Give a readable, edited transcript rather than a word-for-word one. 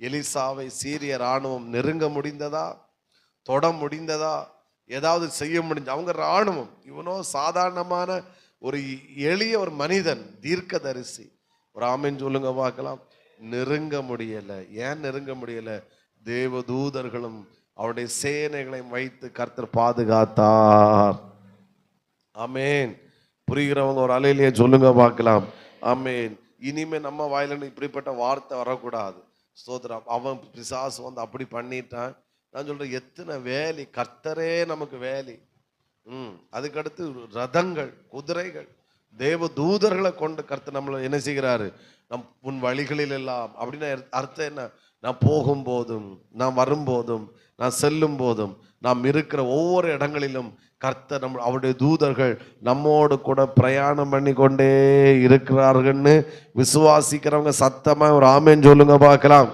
எலிசாவை சீரிய இராணுவம் நெருங்க முடிந்ததா? தொட முடிந்ததா? ஏதாவது செய்ய முடிஞ்ச? அவங்க இராணுவம். இவனோ சாதாரணமான ஒரு எளிய ஒரு மனிதன், தீர்க்கதரிசி. ஒரு ஆமென் சொல்லுங்க பார்க்கலாம். நெருங்க முடியல. ஏன் நெருங்க முடியல? தேவதூதர்களும் அவருடைய சேனைகளையும் வைத்து கர்த்தர் பாதுகாத்தார். ஆமென். புரிகிறவங்க ஒரு அலையிலேயே சொல்லுங்க பார்க்கலாம். ஆமென். இனிமே நம்ம வாயில இப்படிப்பட்ட வார்த்தை வரக்கூடாது. ஸ்தோத்திரம். அவன் பிசாசு வந்து அப்படி பண்ணிட்டான். நான் சொல்றேன், எத்தனை வேலி, கர்த்தரே நமக்கு வேலி. அதுக்கடுத்து ரதங்கள், குதிரைகள், தேவ தூதர்களை கொண்டு கர்த்தர் நம்மளை என்ன செய்கிறாரு? உன் வழிகளில் எல்லாம். அப்படின்னா அர்த்தம் என்ன? நான் போகும்போதும், நான் வரும்போதும், நான் செல்லும் போதும், நாம் இருக்கிற ஒவ்வொரு இடங்களிலும் கர்த்தர் அவருடைய தூதர்கள் நம்மோடு கூட பிரயாணம் பண்ணி கொண்டே இருக்கிறார்கள்னு விசுவாசிக்கிறவங்க சத்தமா ஒரு ஆமென் சொல்லுங்க பார்க்கலாம்.